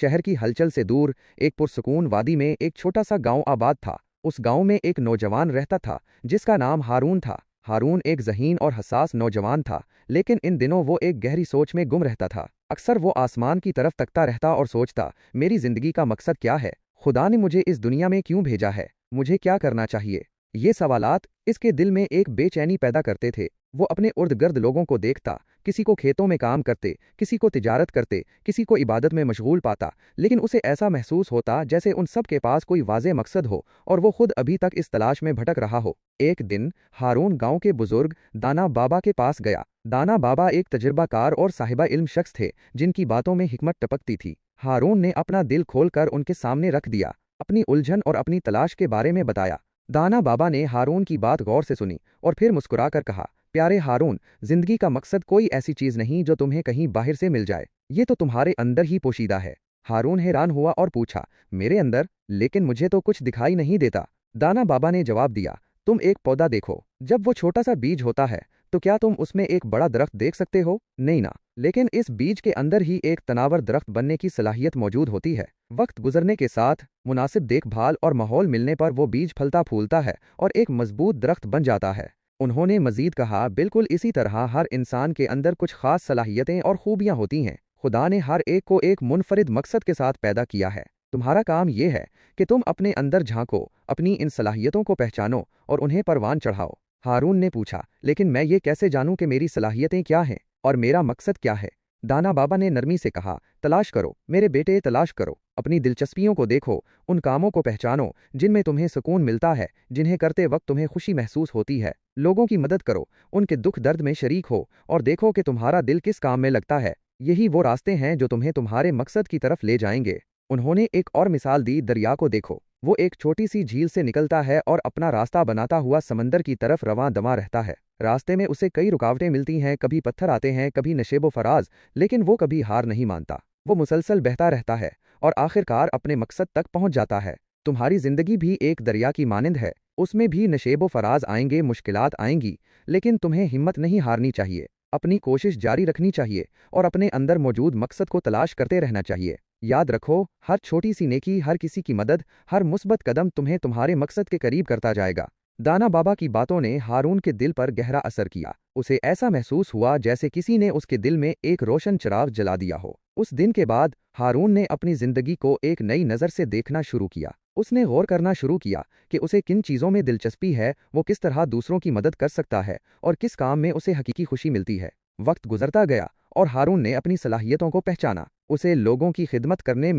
शहर की हलचल से दूर एक पुरसकून वादी में एक छोटा सा गांव आबाद था। उस गांव में एक नौजवान रहता था जिसका नाम हारून था। हारून एक ज़हीन और हसास नौजवान था, लेकिन इन दिनों वो एक गहरी सोच में गुम रहता था। अक्सर वो आसमान की तरफ तकता रहता और सोचता, मेरी जिंदगी का मकसद क्या है? खुदा ने मुझे इस दुनिया में क्यों भेजा है? मुझे क्या करना चाहिए? ये सवालात इसके दिल में एक बेचैनी पैदा करते थे। वो अपने इर्द गिर्द लोगों को देखता, किसी को खेतों में काम करते, किसी को तिजारत करते, किसी को इबादत में मशगूल पाता, लेकिन उसे ऐसा महसूस होता जैसे उन सब के पास कोई वाज़े मकसद हो और वो खुद अभी तक इस तलाश में भटक रहा हो। एक दिन हारून गांव के बुजुर्ग दाना बाबा के पास गया। दाना बाबा एक तजुर्बाकार और साहिबा इल्म शख्स थे जिनकी बातों में हिकमत टपकती थी। हारून ने अपना दिल खोलकर उनके सामने रख दिया, अपनी उलझन और अपनी तलाश के बारे में बताया। दाना बाबा ने हारून की बात गौर से सुनी और फिर मुस्कुराकर कहा, प्यारे हारून, जिंदगी का मकसद कोई ऐसी चीज नहीं जो तुम्हें कहीं बाहर से मिल जाए, ये तो तुम्हारे अंदर ही पोशीदा है। हारून हैरान हुआ और पूछा, मेरे अंदर? लेकिन मुझे तो कुछ दिखाई नहीं देता। दाना बाबा ने जवाब दिया, तुम एक पौधा देखो, जब वो छोटा सा बीज होता है तो क्या तुम उसमें एक बड़ा दरख्त देख सकते हो? नहीं ना, लेकिन इस बीज के अंदर ही एक तनावर दरख्त बनने की सलाहियत मौजूद होती है। वक्त गुजरने के साथ मुनासिब देखभाल और माहौल मिलने पर वो बीज फलता फूलता है और एक मजबूत दरख्त बन जाता है। उन्होंने मजीद कहा, बिल्कुल इसी तरह हर इंसान के अंदर कुछ खास सलाहियतें और खूबियां होती हैं। खुदा ने हर एक को एक मुनफरिद मकसद के साथ पैदा किया है। तुम्हारा काम यह है कि तुम अपने अंदर झांको, अपनी इन सलाहियतों को पहचानो और उन्हें परवान चढ़ाओ। हारून ने पूछा, लेकिन मैं ये कैसे जानूं कि मेरी सलाहियतें क्या हैं और मेरा मकसद क्या है? दाना बाबा ने नरमी से कहा, तलाश करो मेरे बेटे, तलाश करो। अपनी दिलचस्पियों को देखो, उन कामों को पहचानो जिनमें तुम्हें सुकून मिलता है, जिन्हें करते वक्त तुम्हें खुशी महसूस होती है। लोगों की मदद करो, उनके दुख दर्द में शरीक हो और देखो कि तुम्हारा दिल किस काम में लगता है। यही वो रास्ते हैं जो तुम्हें तुम्हारे मकसद की तरफ ले जाएंगे। उन्होंने एक और मिसाल दी, दरिया को देखो, वो एक छोटी सी झील से निकलता है और अपना रास्ता बनाता हुआ समंदर की तरफ रवां दवा रहता है। रास्ते में उसे कई रुकावटें मिलती हैं, कभी पत्थर आते हैं, कभी नशेबो फराज, लेकिन वो कभी हार नहीं मानता। वो मुसलसल बहता रहता है और आखिरकार अपने मकसद तक पहुंच जाता है। तुम्हारी जिंदगी भी एक दरिया की मानिंद है, उसमें भी नशेबो फराज आएंगे, मुश्किलात आएंगी, लेकिन तुम्हें हिम्मत नहीं हारनी चाहिए। अपनी कोशिश जारी रखनी चाहिए और अपने अंदर मौजूद मकसद को तलाश करते रहना चाहिए। याद रखो, हर छोटी सी नेकी, हर किसी की मदद, हर मुस्बत कदम तुम्हें तुम्हारे मकसद के करीब करता जाएगा। दाना बाबा की बातों ने हारून के दिल पर गहरा असर किया। उसे ऐसा महसूस हुआ जैसे किसी ने उसके दिल में एक रोशन चिराग जला दिया हो। उस दिन के बाद हारून ने अपनी जिंदगी को एक नई नज़र से देखना शुरू किया। उसने गौर करना शुरू किया कि उसे किन चीज़ों में दिलचस्पी है, वो किस तरह दूसरों की मदद कर सकता है और किस काम में उसे हकीकी खुशी मिलती है। वक्त गुजरता गया और हारून ने अपनी सलाहियतों को पहचाना। उसे लोगों की खिदमत करने